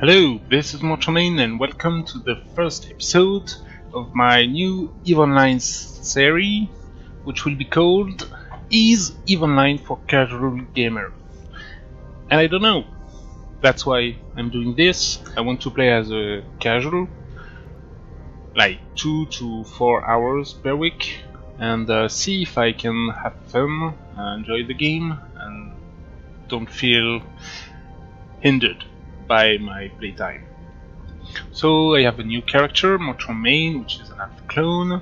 Hello, this is Mochomain and welcome to the first episode of my new EVE Online series, which will be called Is EVE Online for Casual Gamer? And I don't know, that's why I'm doing this. I want to play as a casual, like 2 to 4 hours per week, and see if I can have fun, enjoy the game, and don't feel hindered by my playtime. So I have a new character, Mochomain, which is an alpha clone.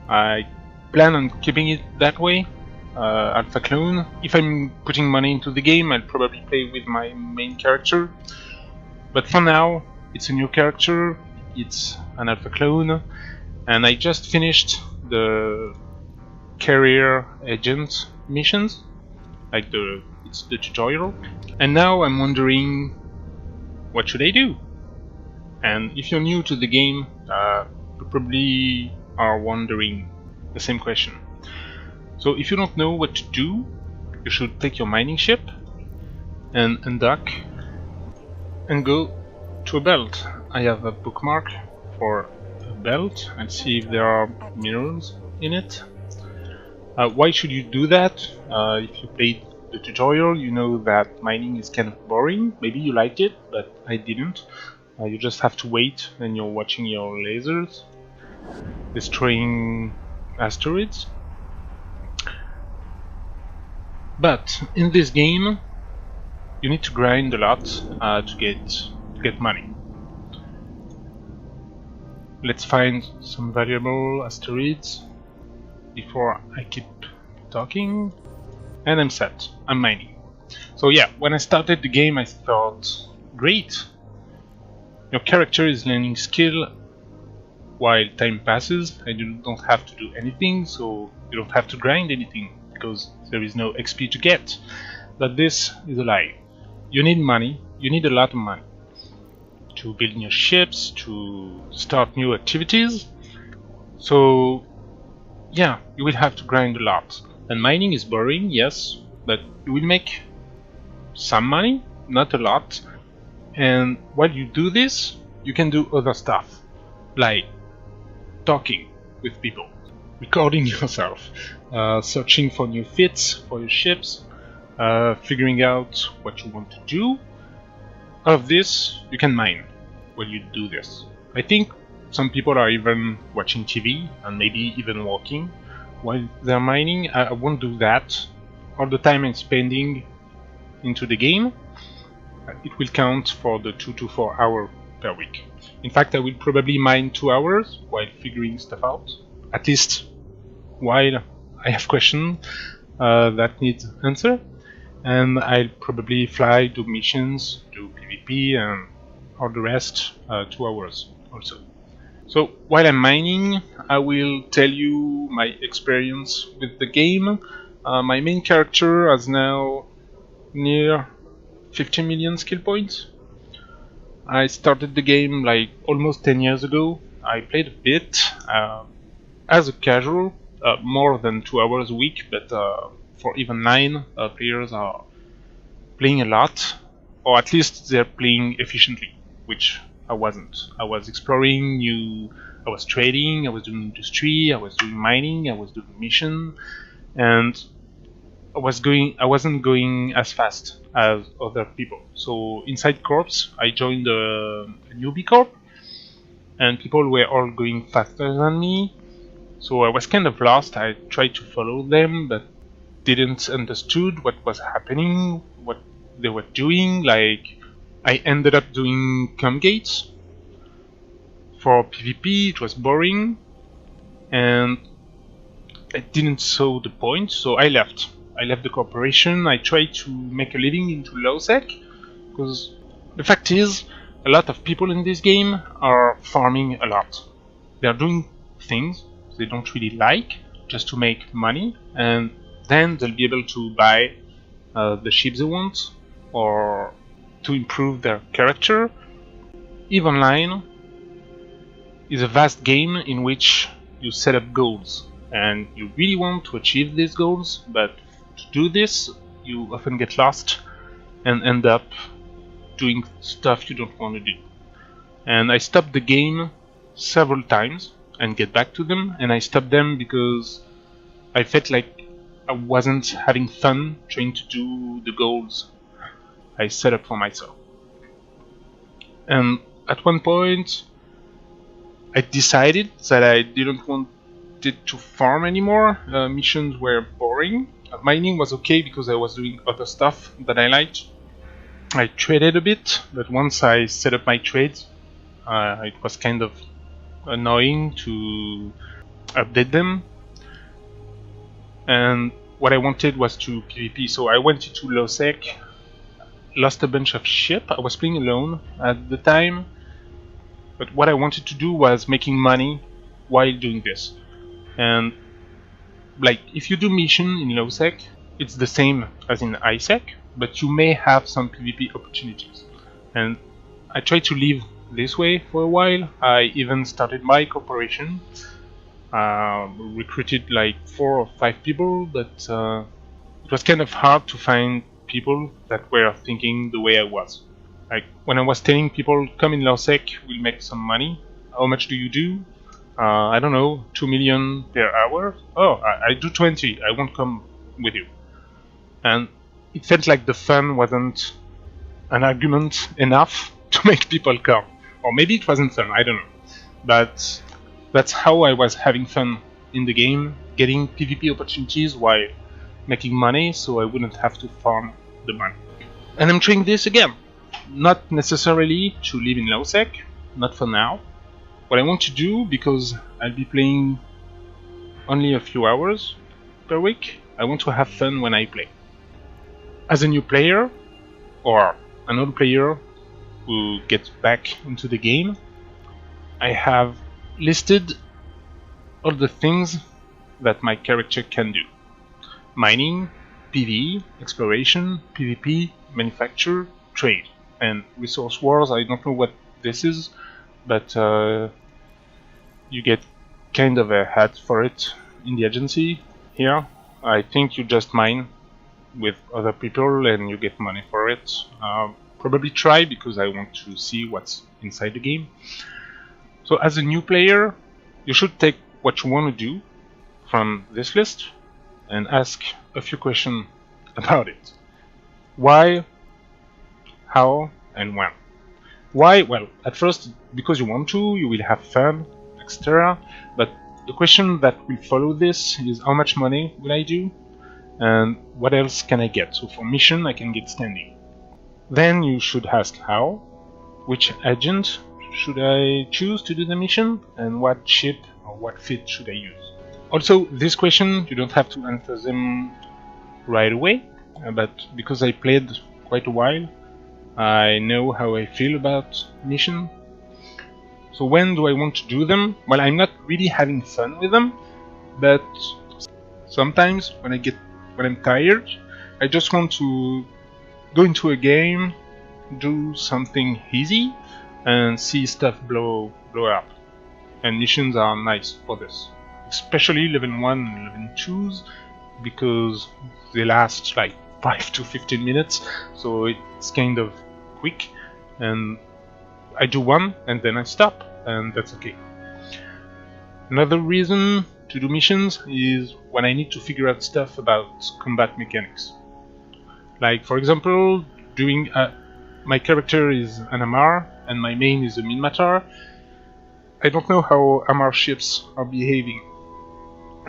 I plan on keeping it that way, alpha clone. If I'm putting money into the game, I'll probably play with my main character. But for now, it's a new character, it's an alpha clone, and I just finished the career agent missions, like it's the tutorial. And now I'm wondering, what should I do? And if you're new to the game, you probably are wondering the same question. So if you don't know what to do, you should take your mining ship and undock and go to a belt. I have a bookmark for a belt and see if there are minerals in it. Why should you do that? If you played the tutorial, you know that mining is kind of boring. Maybe you liked it, but I didn't. You just have to wait and you're watching your lasers destroying asteroids. But in this game, you need to grind a lot to get money. Let's find some valuable asteroids before I keep talking. And I'm set. I'm mining. So yeah, when I started the game, I thought, great. Your character is learning skill while time passes, and you don't have to do anything, so you don't have to grind anything, because there is no XP to get. But this is a lie. You need money, you need a lot of money, to build new ships, to start new activities. So yeah, you will have to grind a lot. And mining is boring, yes, but you will make some money, not a lot. And while you do this, you can do other stuff, like talking with people, recording yourself, searching for new fits for your ships, figuring out what you want to do. All of this you can mine while you do this. I think some people are even watching TV and maybe even walking while they're mining. I won't do that. All the time I'm spending into the game, it will count for the 2 to 4 hours per week. In fact, I will probably mine 2 hours while figuring stuff out, at least while I have questions that need answer, and I'll probably fly, do missions, do PvP, and all the rest 2 hours also. So while I'm mining, I will tell you my experience with the game. My main character has now near 50 million skill points. I started the game like almost 10 years ago. I played a bit as a casual, more than 2 hours a week, but for EVE Online, players are playing a lot, or at least they're playing efficiently, which I wasn't. I was exploring new, I was trading, I was doing industry, I was doing mining, I was doing mission, and I wasn't going as fast as other people. So inside corps, I joined a newbie corp, and people were all going faster than me. So I was kind of lost. I tried to follow them, but didn't understood what was happening, what they were doing. Like, I ended up doing com gates for PvP. It was boring, and I didn't saw the point, so I left. I left the corporation. I tried to make a living into low-sec, because the fact is, a lot of people in this game are farming a lot. They are doing things they don't really like, just to make money, and then they'll be able to buy the ships they want, or to improve their character. EVE Online is a vast game in which you set up goals, and you really want to achieve these goals, but to do this, you often get lost and end up doing stuff you don't want to do. And I stopped the game several times and get back to them, and I stopped them because I felt like I wasn't having fun trying to do the goals I set up for myself. And at one point I decided that I didn't want it to farm anymore. Missions were boring. Mining was okay because I was doing other stuff that I liked. I traded a bit, but once I set up my trades, it was kind of annoying to update them. And what I wanted was to PvP, so I went into low sec, lost a bunch of ship. I was playing alone at the time, but what I wanted to do was making money while doing this. And like, if you do mission in low sec, it's the same as in high sec, but you may have some PvP opportunities. And I tried to live this way for a while. I even started my corporation, recruited like 4 or 5 people, but it was kind of hard to find people that were thinking the way I was. Like, when I was telling people, come in low sec, we'll make some money. How much do you do? I don't know, 2 million per hour? Oh, I do 20, I won't come with you. And it felt like the fun wasn't an argument enough to make people come. Or maybe it wasn't fun, I don't know. But that's how I was having fun in the game, getting PvP opportunities while making money, so I wouldn't have to farm the money. And I'm trying this again. Not necessarily to live in low sec, not for now. What I want to do, because I'll be playing only a few hours per week, I want to have fun when I play. As a new player, or an old player who gets back into the game, I have listed all the things that my character can do. Mining, PvE, exploration, PvP, manufacture, trade. And resource wars, I don't know what this is, but you get kind of a hat for it in the agency here. I think you just mine with other people and you get money for it. Probably try, because I want to see what's inside the game. So as a new player, you should take what you want to do from this list and ask a few questions about it. Why, how, and when. Why? Well, at first, because you want to, you will have fun, etc. But the question that will follow this is, how much money will I do? And what else can I get? So for mission, I can get standing. Then you should ask how. Which agent should I choose to do the mission? And what ship or what fit should I use? Also, this question, you don't have to answer them right away. But because I played quite a while, I know how I feel about mission. So when do I want to do them? Well, I'm not really having fun with them, but sometimes when I'm tired, I just want to go into a game, do something easy, and see stuff blow up. And missions are nice for this, especially level 1 and level 2s, because they last like 5 to 15 minutes, so it's kind of quick, and I do one and then I stop, and that's okay. Another reason to do missions is when I need to figure out stuff about combat mechanics. Like, for example, doing my character is an MR and my main is a Minmatar. I don't know how MR ships are behaving,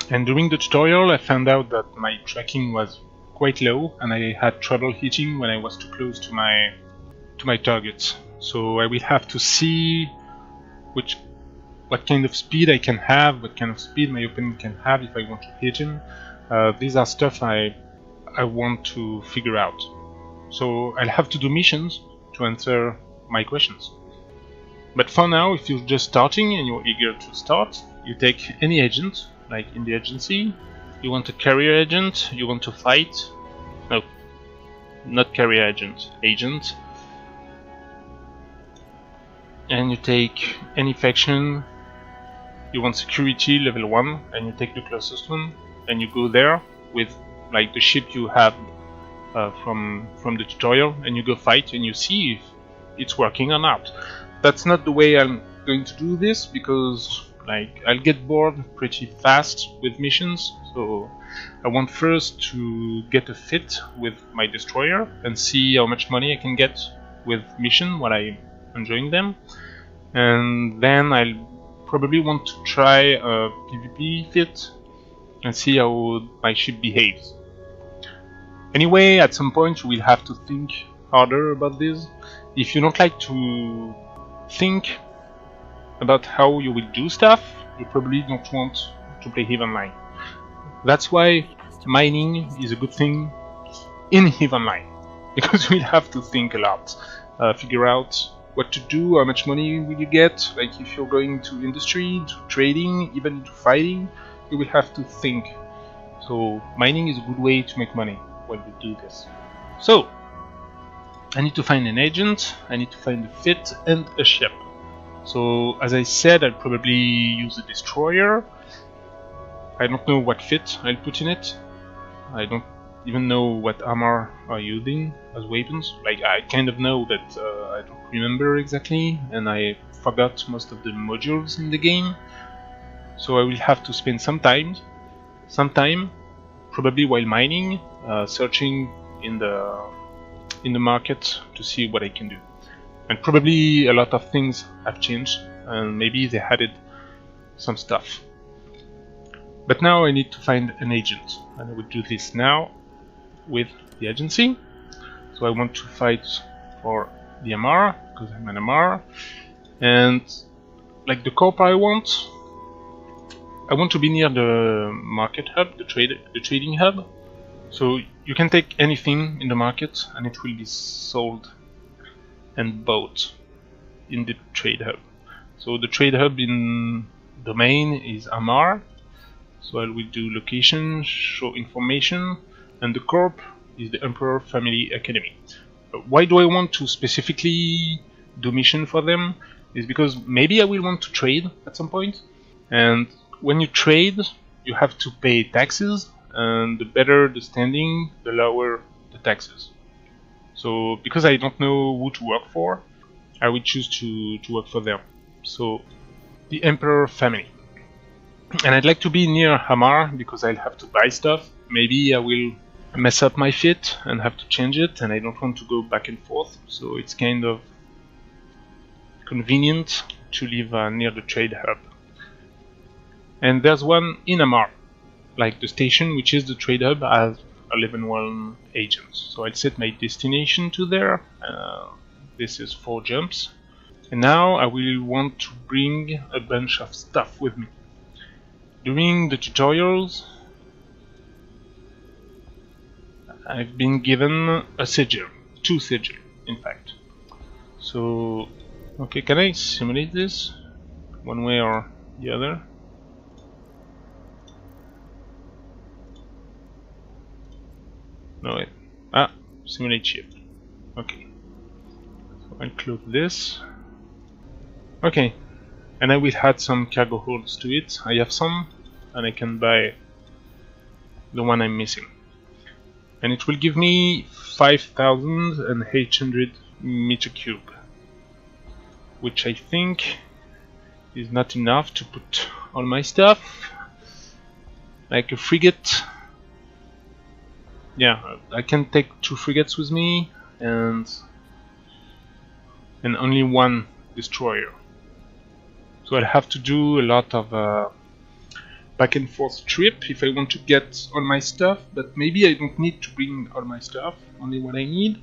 and during the tutorial I found out that my tracking was quite low and I had trouble hitting when I was too close to my targets. So I will have to see what kind of speed I can have, what kind of speed my opponent can have if I want to hit him. These are stuff I want to figure out. So I'll have to do missions to answer my questions. But for now, if you're just starting and you're eager to start, you take any agent, like in the agency. You want a carrier agent, you want to fight. No, not carrier agent, agent. And you take any faction. You want security level 1, and you take the closest one, and you go there with like the ship you have from the tutorial, and you go fight, and you see it's working or not. That's not the way I'm going to do this, because like I'll get bored pretty fast with missions. So I want first to get a fit with my destroyer and see how much money I can get with mission while I'm enjoying them, and then I'll probably want to try a PvP fit and see how my ship behaves. Anyway, at some point you will have to think harder about this. If you don't like to think about how you will do stuff, you probably don't want to play EvE Online. That's why mining is a good thing in EvE Online, because you will have to think a lot, figure out what to do, how much money will you get. Like if you're going to industry, to trading, even to fighting, you will have to think. So mining is a good way to make money when you do this. So I need to find an agent, I need to find a fit and a ship. So as I said, I'll probably use a destroyer. I don't know what fit I'll put in it. I don't even know what armor are using as weapons. Like I kind of know, but I don't remember exactly, and I forgot most of the modules in the game. So I will have to spend some time, probably while mining, searching in the market to see what I can do. And probably a lot of things have changed, and maybe they added some stuff. But now I need to find an agent, and I will do this now with the agency. So I want to fight for the MR, because I'm an MR, and like the corp I want to be near the market hub, the trading hub. So you can take anything in the market and it will be sold and bought in the trade hub. So the trade hub in domain is Amar. So I will do location, show information, and the corp is the Emperor Family Academy. Why do I want to specifically do mission for them? Is because maybe I will want to trade at some point, and when you trade you have to pay taxes, and the better the standing, the lower the taxes. So because I don't know who to work for, I will choose to work for them. So the Emperor Family. And I'd like to be near Hamar because I'll have to buy stuff. Maybe I will mess up my fit and have to change it, and I don't want to go back and forth. So it's kind of convenient to live near the trade hub. And there's one in Hamar, like the station, which is the trade hub, has 11-1 agents. So I'll set my destination to there. This is 4 jumps. And now I will want to bring a bunch of stuff with me. During the tutorials, I've been given a sigil, 2 sigil in fact. So, okay, can I simulate this one way or the other? No, wait. Simulate ship. Okay. So I'll close this. Okay. And I will add some cargo holds to it. I have some, and I can buy the one I'm missing. And it will give me 5,800 meter cube, which I think is not enough to put all my stuff. Like a frigate. Yeah, I can take 2 frigates with me and only 1 destroyer. So I'll have to do a lot of back and forth trip if I want to get all my stuff, but maybe I don't need to bring all my stuff, only what I need.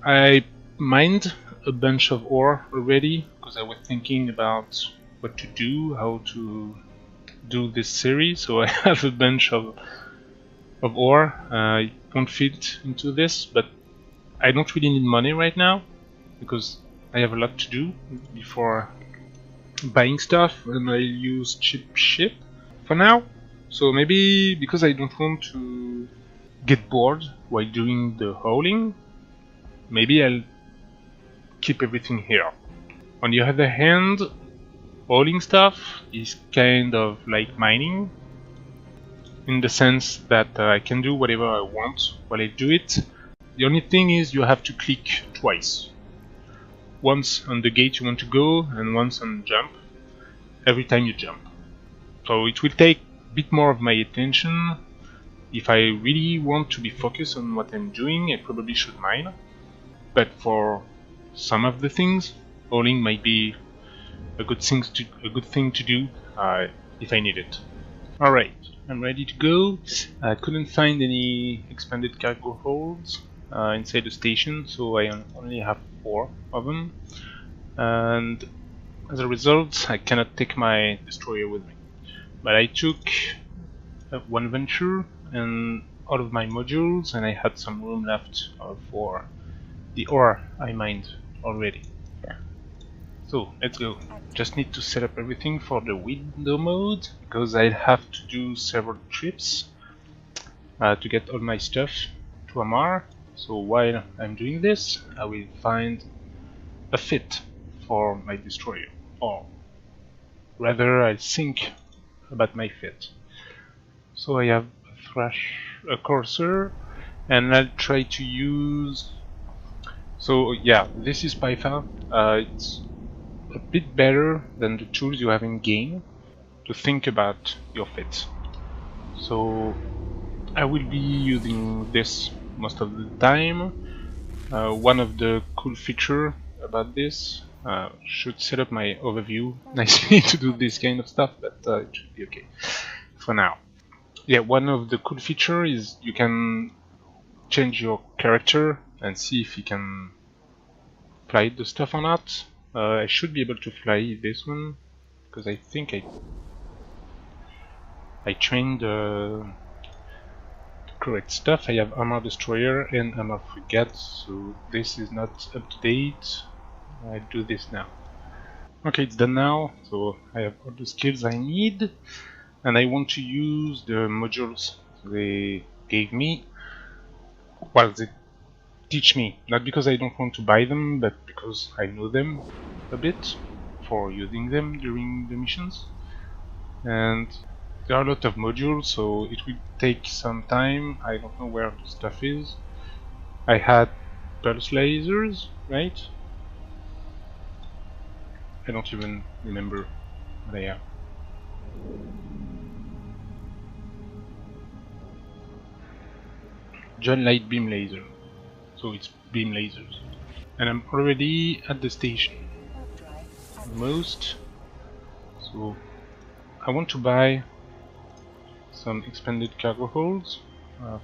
I mined a bunch of ore already because I was thinking about what to do, how to do this series, so I have a bunch of ore. I won't fit into this, but I don't really need money right now because I have a lot to do before buying stuff, and I use cheap ship for now. So maybe because I don't want to get bored while doing the hauling, maybe I'll keep everything here. On the other hand, hauling stuff is kind of like mining, in the sense that I can do whatever I want while I do it. The only thing is you have to click twice. once on the gate you want to go and once on jump every time you jump. So it will take a bit more of my attention. If I really want to be focused on what I'm doing, I probably should mine. But for some of the things, hauling might be a good thing to do if I need it. Alright, I'm ready to go. I couldn't find any expanded cargo holds inside the station, so I only have 4 of them. And as a result, I cannot take my destroyer with me. But I took one venture and all of my modules, and I had some room left for the ore I mined already. So let's go. Just need to set up everything for the window mode, because I'll have to do several trips to get all my stuff to Amar. So while I'm doing this, I will find a fit for my destroyer, or rather I'll think about my fit. So I have a cursor, and I'll try to use... So yeah, this is Python. It's a bit better than the tools you have in game to think about your fit. So I will be using this most of the time. One of the cool features about this should set up my overview nicely to do this kind of stuff, but it should be okay for now. Yeah, one of the cool features is you can change your character and see if you can fly the stuff or not. I should be able to fly this one because I think I trained the correct stuff. I have armor destroyer and armor frigate, so this is not up to date. I'll do this now. Okay, it's done now, so I have all the skills I need, and I want to use the modules they gave me. Well, they teach me, not because I don't want to buy them, but because I know them a bit for using them during the missions. And there are a lot of modules, so it will take some time. I don't know where the stuff is. I had pulse lasers, right? I don't even remember what I have. John light beam laser. So it's beam lasers. And I'm already at the station. Almost. So I want to buy some expanded cargo holds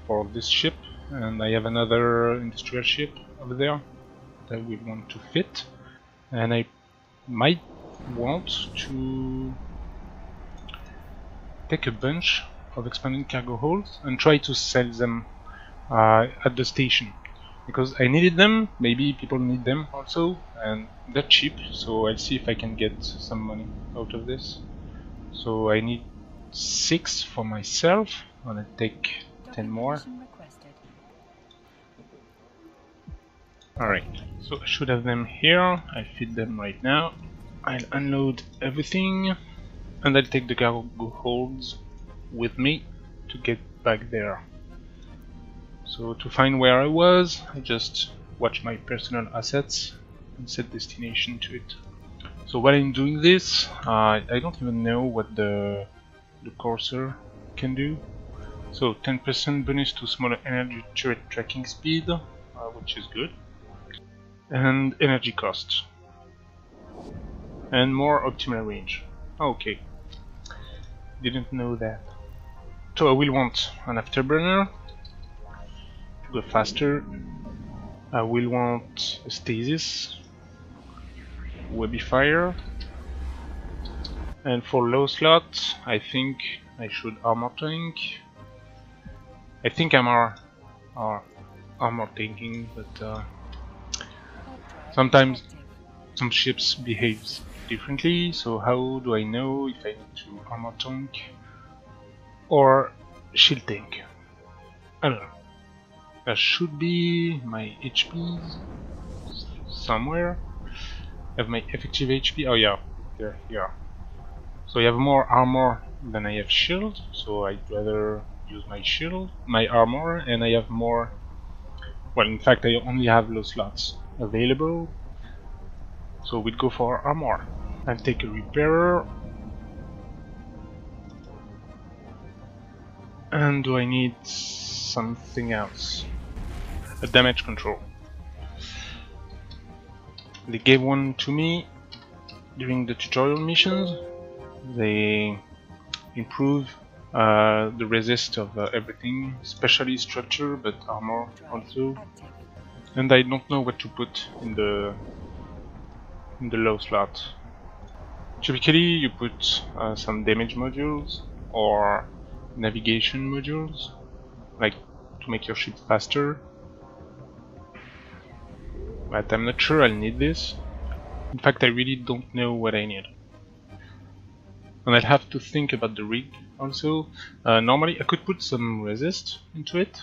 for this ship, and I have another industrial ship over there that we want to fit, and I might want to take a bunch of expanded cargo holds and try to sell them at the station, because I needed them. Maybe people need them also, and they're cheap, so I'll see if I can get some money out of this. So I need 6 for myself. I'm gonna take 10 more. Alright, so I should have them here. I feed them right now. I'll unload everything, and I'll take the cargo holds with me to get back there. So to find where I was, I just watch my personal assets and set destination to it. So while I'm doing this, I don't even know what the cursor can do. So 10% bonus to smaller energy turret tracking speed, which is good, and energy cost, and more optimal range. Okay, didn't know that. So I will want an afterburner to go faster. I will want a stasis, webby fire, and for low slot I think I should armor tank. I think I'm armor tanking, but sometimes some ships behaves differently, so how do I know if I need to armor tank or shield tank? I don't know. There should be my HPs somewhere. I have my effective HP. Oh yeah, they're here. So I have more armor than I have shield, so I'd rather use my shield, my armor, and I have more. Well, in fact, I only have low slots available, So we'll go for armor. I'll take a repairer. And do I need something else? A damage control. They gave one to me during the tutorial missions. They improve the resist of everything, especially structure, but armor also. And I don't know what to put in the low slot. Typically you put some damage modules or navigation modules, like to make your ship faster. But I'm not sure I'll need this. In fact, I really don't know what I need. And I'll have to think about the rig also. Normally I could put some resist into it,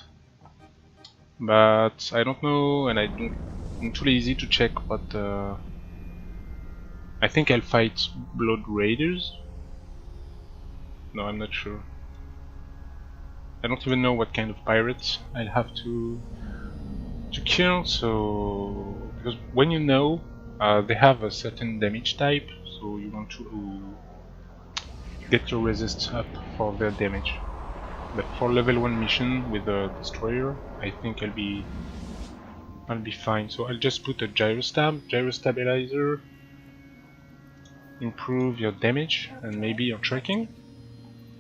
but I don't know, and I'm too lazy to check what I think I'll fight Blood Raiders. No, I'm not sure. I don't even know what kind of pirates I'll have to kill, so because when you know they have a certain damage type, so you want to get your resist up for their damage. But for level 1 mission with a destroyer, I think I'll be fine. So I'll just put a gyrostabilizer, improve your damage and maybe your tracking.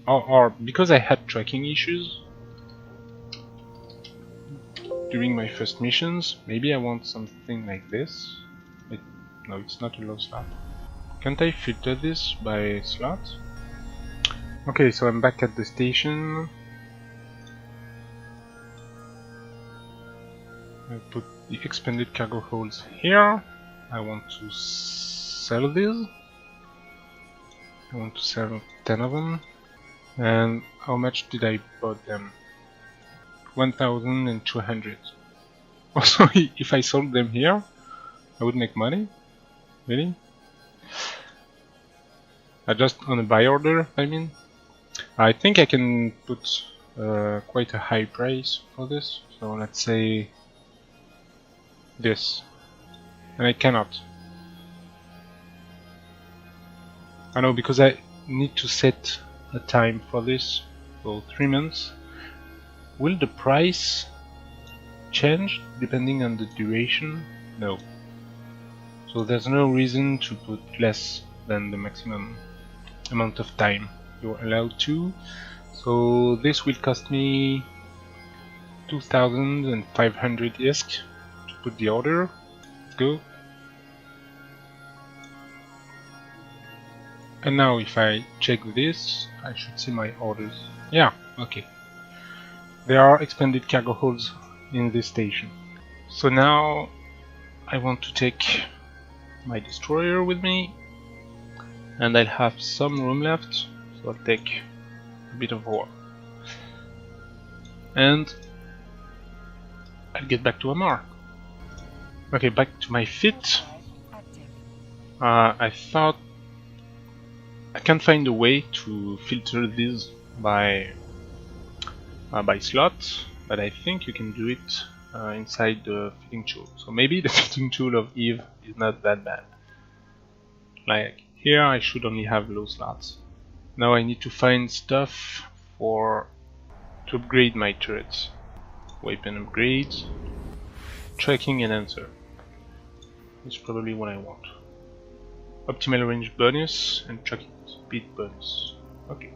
Or because I had tracking issues during my first missions, maybe I want something like this. No, it's not a low slot. Can't I filter this by slot? Okay, so I'm back at the station. I put the expanded cargo holds here. I want to sell these. I want to sell 10 of them. And how much did I bought them? 1,200. Also, if I sold them here, I would make money. Really? Just on a buy order, I mean. I think I can put quite a high price for this. So let's say this. And I cannot. I know, because I need to set a time for this, so 3 months. Will the price change depending on the duration? No. So there's no reason to put less than the maximum amount of time you're allowed to. So this will cost me 2,500 ISK to put the order. Let's go. And now if I check this, I should see my orders. Yeah, okay. There are expanded cargo holds in this station. So now I want to take my destroyer with me, and I'll have some room left, so I'll take a bit of war. And I'll get back to Amar. Okay, back to my fit. I thought I can't find a way to filter these by slot, but I think you can do it inside the fitting tool. So maybe the fitting tool of EvE is not that bad. Like here I should only have low slots. Now I need to find stuff to upgrade my turrets. Weapon upgrades, tracking enhancer. That's probably what I want. Optimal range bonus and tracking speed bonus. Okay.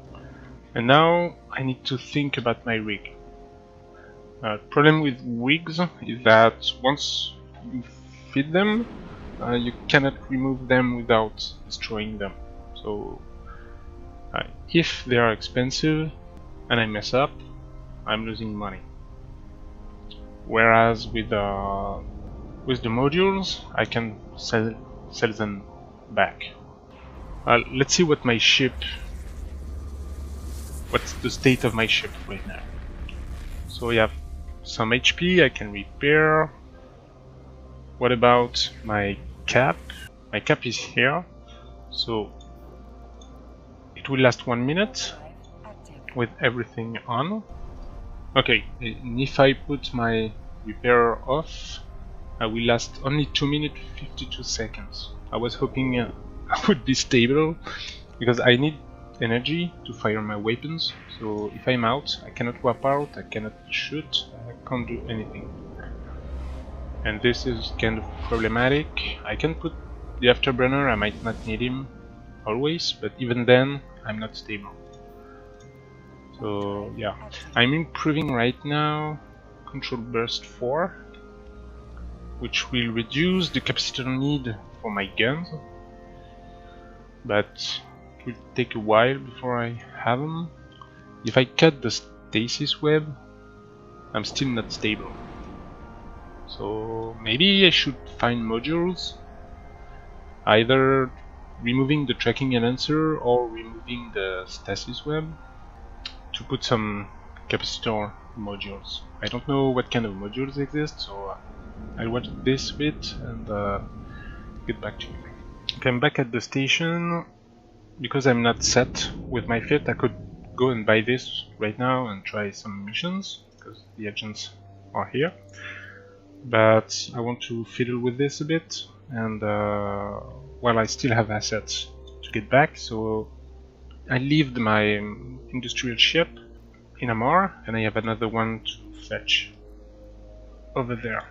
And now I need to think about my rig. Problem with rigs is that once you fit them, you cannot remove them without destroying them. So if they are expensive and I mess up, I'm losing money. Whereas with the modules, I can sell them back. Let's see what's the state of my ship right now. So we have some HP I can repair. What about my cap? My cap is here, so it will last 1 minute with everything on. Okay, and if I put my repairer off, I will last only 2 minutes 52 seconds. I was hoping I would be stable, because I need energy to fire my weapons. So if I'm out, I cannot warp out, I cannot shoot, I can't do anything. And this is kind of problematic. I can put the afterburner, I might not need him always, but even then I'm not stable. So yeah, I'm improving right now control burst 4, which will reduce the capacitor need for my guns, but it will take a while before I have them. If I cut the stasis web, I'm still not stable. So maybe I should find modules, either removing the tracking enhancer or removing the stasis web, to put some capacitor modules. I don't know what kind of modules exist, so I'll watch this bit and get back to you. Okay, I'm back at the station. Because I'm not set with my fit, I could go and buy this right now and try some missions, because the agents are here. But I want to fiddle with this a bit, and well, I still have assets to get back, so I leave my industrial ship in Amar, and I have another one to fetch over there.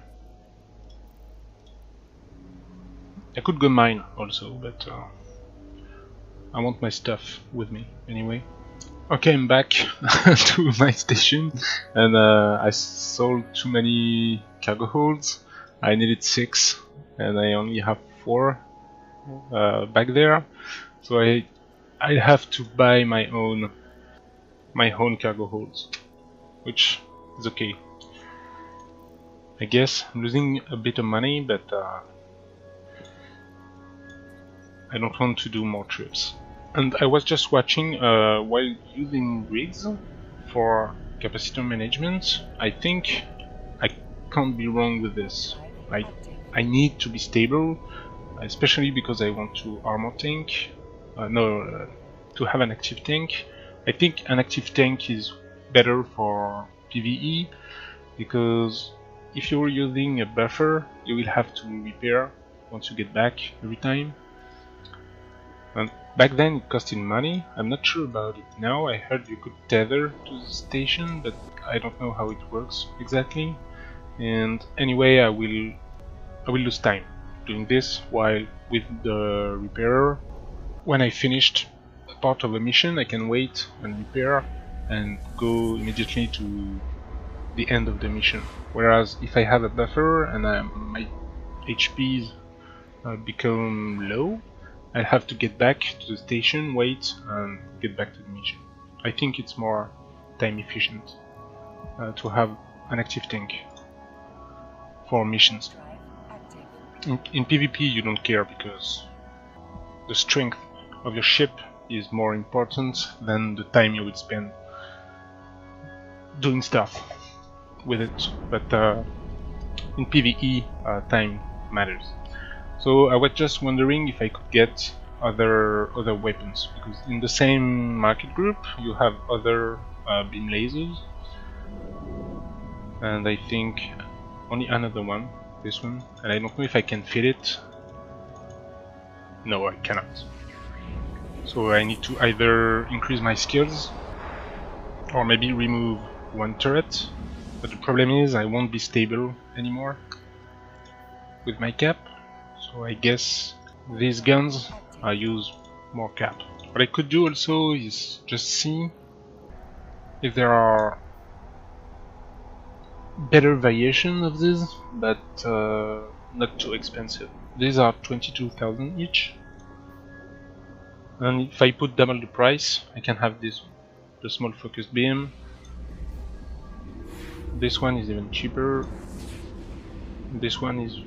I could go mine also, but I want my stuff with me anyway. Okay, I'm back to my station, and I sold too many cargo holds. I needed 6, and I only have 4 back there, so I have to buy my own cargo holds, which is okay. I guess I'm losing a bit of money, but I don't want to do more trips. And I was just watching while using rigs for capacitor management. I think I can't be wrong with this. I need to be stable, especially because I want to armor tank. To have an active tank. I think an active tank is better for PvE, because if you're using a buffer, you will have to repair once you get back every time. And back then it costed money. I'm not sure about it now. I heard you could tether to the station, but I don't know how it works exactly. And anyway, I will lose time doing this while with the repairer. When I finished a part of a mission, I can wait and repair and go immediately to the end of the mission. Whereas if I have a buffer and my HPs become low, I'll have to get back to the station, wait, and get back to the mission. I think it's more time efficient to have an active tank for missions. In PvP you don't care, because the strength of your ship is more important than the time you would spend doing stuff with it. But in PvE, time matters. So I was just wondering if I could get other weapons, because in the same market group you have other beam lasers, and I think only another one, this one, and I don't know if I can fit it. No, I cannot. So I need to either increase my skills or maybe remove one turret, but the problem is I won't be stable anymore with my cap. So I guess these guns I use more cap. What I could do also is just see if there are better variation of this, but not too expensive. These are 22,000 each, and if I put double the price, I can have this one, the small focused beam. This one is even cheaper. This one is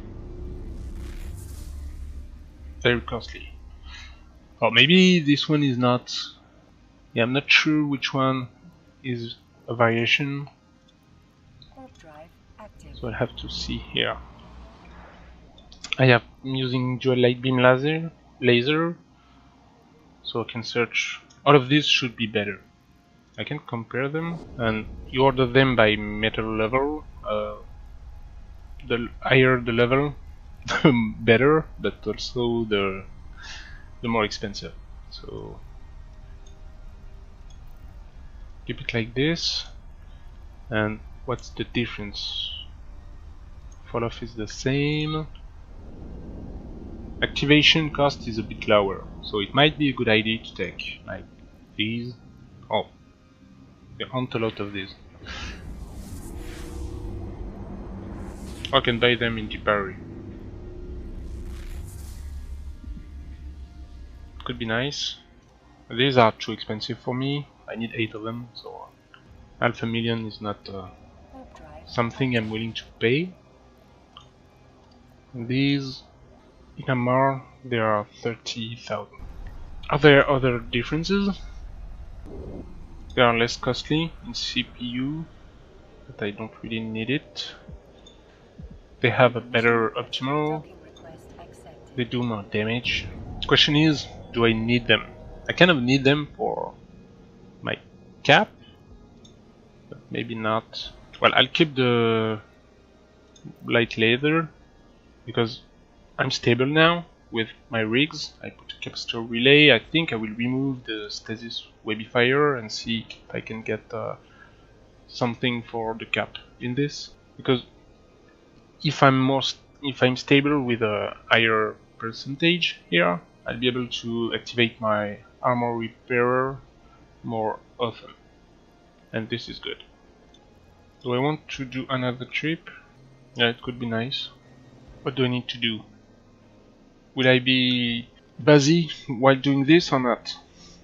very costly. Or maybe this one is not. Yeah, I'm not sure which one is a variation. So I'll have to see here. I'm using dual light beam laser, so I can search. All of these should be better. I can compare them, and you order them by metal level. The higher the level, better, but also the more expensive. So keep it like this. And what's the difference? Fall off is the same. Activation cost is a bit lower, so it might be a good idea to take like these. Oh, there aren't a lot of these. I can buy them in Tipari. Could be nice. These are too expensive for me. I need 8 of them, so $500,000 is not something I'm willing to pay. These in Amar, there are 30,000. Are there other differences? They are less costly in CPU, but I don't really need it. They have a better optimal. They do more damage. The question is, do I need them? I kind of need them for my cap, but maybe not. Well, I'll keep the light leather because I'm stable now with my rigs. I put a capacitor relay. I think I will remove the stasis webifier and see if I can get something for the cap in this, because if I'm stable with a higher percentage here, I'll be able to activate my armor repairer more often, and this is good. Do I want to do another trip? Yeah, it could be nice. What do I need to do? Will I be busy while doing this or not?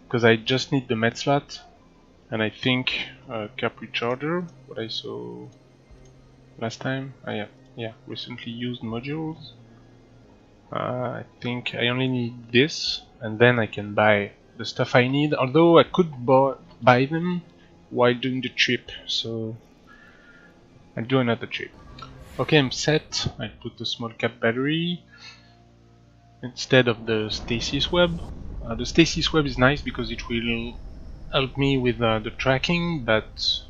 Because I just need the med slot, and I think cap recharger, what I saw last time. Yeah, recently used modules. I think I only need this, and then I can buy the stuff I need, although I could buy them while doing the trip, so I'll do another trip. Okay, I'm set. I put the small cap battery instead of the stasis web. The stasis web is nice because it will help me with the tracking, but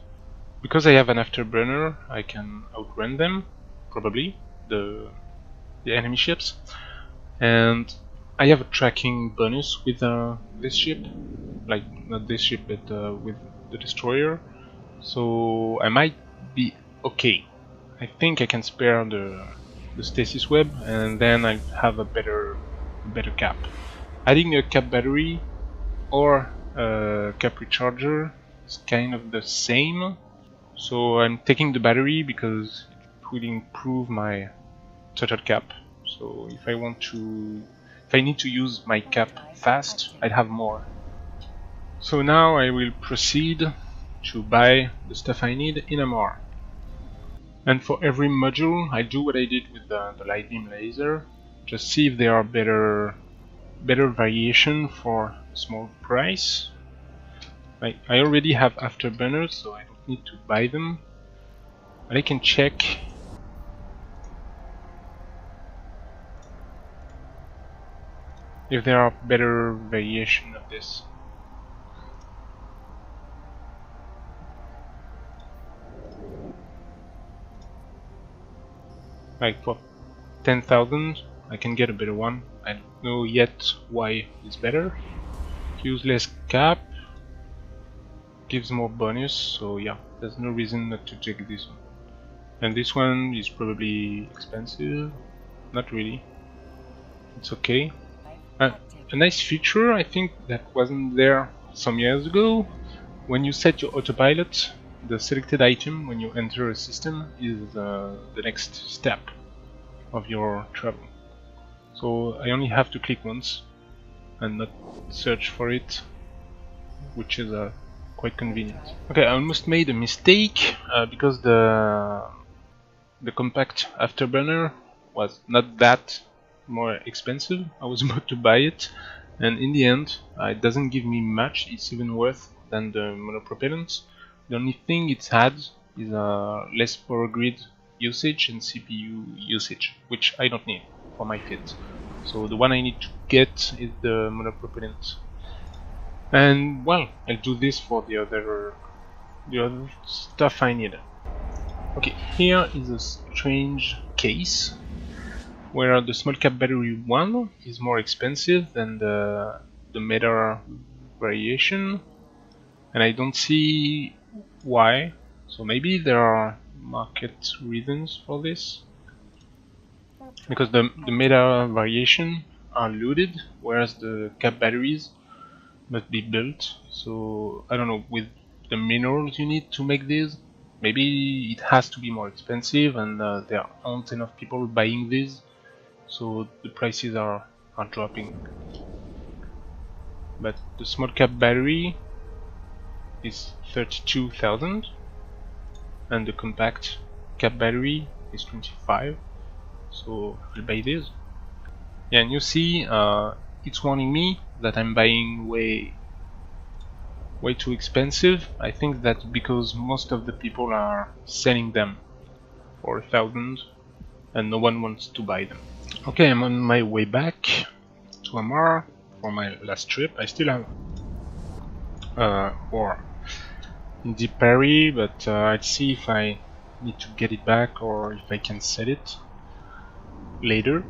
because I have an afterburner, I can outrun them, probably, the enemy ships. And I have a tracking bonus with this ship, like not this ship, but with the destroyer. So I might be okay. I think I can spare the stasis web, and then I have a better cap. Adding a cap battery or a cap recharger is kind of the same. So I'm taking the battery because it will improve my total cap. So if I need to use my cap fast, I'd have more. So now I will proceed to buy the stuff I need in MR. And for every module, I do what I did with the light beam laser. Just see if there are better variation for a small price. I already have afterburners, so I don't need to buy them. But I can check if there are better variation of this. Like for 10,000, I can get a better one. I don't know yet why it's better. Useless cap gives more bonus, so yeah, there's no reason not to check this one. And this one is probably expensive. Not really. It's okay. A nice feature, I think, that wasn't there some years ago. When you set your autopilot, the selected item when you enter a system is the next step of your travel. So I only have to click once and not search for it, which is quite convenient. Okay, I almost made a mistake because the compact afterburner was not that more expensive. I was about to buy it, and in the end it doesn't give me much. It's even worse than the monopropellant. The only thing it's had is less power grid usage and CPU usage, which I don't need for my fit. So the one I need to get is the monopropellant. And well, I'll do this for the other stuff I need. Okay, here is a strange case. where the small cap battery 1 is more expensive than the meta variation, and I don't see why. So maybe there are market reasons for this, because the meta variation are looted, whereas the cap batteries must be built. So I don't know, with the minerals you need to make these, maybe it has to be more expensive, and there aren't enough people buying these, so the prices are dropping. But the small cap battery is 32,000, and the compact cap battery is 25. So I'll buy this. Yeah, and you see, it's warning me that I'm buying way too expensive. I think that's because most of the people are selling them for 1,000, and no one wants to buy them. Okay, I'm on my way back to Amara for my last trip. I still have ore in Deep Prairie, but I'll see if I need to get it back or if I can sell it later.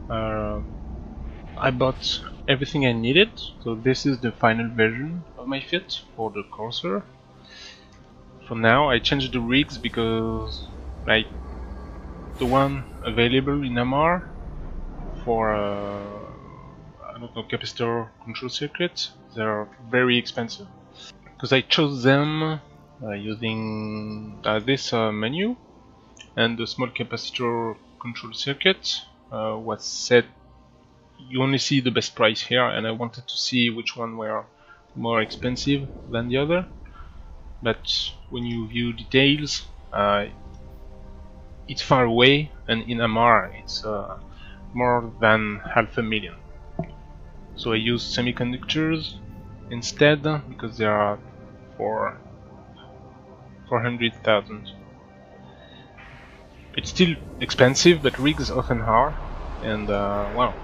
I bought everything I needed, so this is the final version of my fit for the Corsair. For now, I changed the rigs because, like, the one available in Amar for I don't know, capacitor control circuit, they're very expensive. Because I chose them using this menu, and the small capacitor control circuit was set. You only see the best price here, and I wanted to see which one were more expensive than the other. But when you view details, it's far away, and in Amar it's more than 500,000. So I used semiconductors instead because they are for 400,000. It's still expensive, but rigs often are, and wow,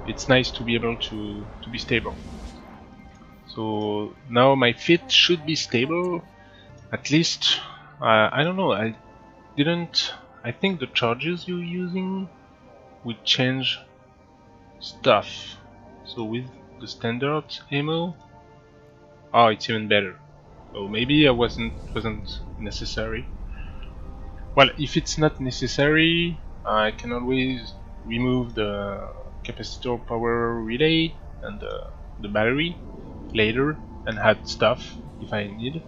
it's nice to be able to be stable. So now my fit should be stable, at least. I don't know, I think the charges you're using would change stuff. So with the standard ammo, oh, it's even better. So maybe I wasn't necessary. Well, if it's not necessary, I can always remove the capacitor power relay and the battery later and add stuff if I need.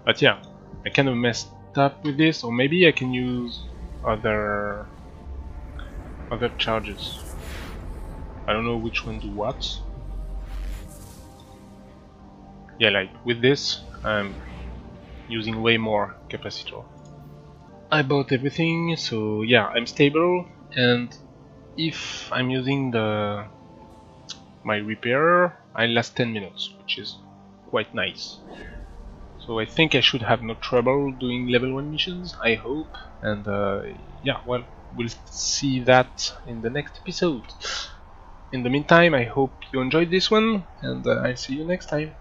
But yeah, I kind of messed up with this, or maybe I can use other charges. I don't know which one do what. Yeah, like with this, I'm using way more capacitor. I bought everything, so yeah, I'm stable, and if I'm using my repairer, I last 10 minutes, which is quite nice. So I think I should have no trouble doing level 1 missions, I hope, and yeah, well, we'll see that in the next episode. In the meantime, I hope you enjoyed this one, and I'll see you next time.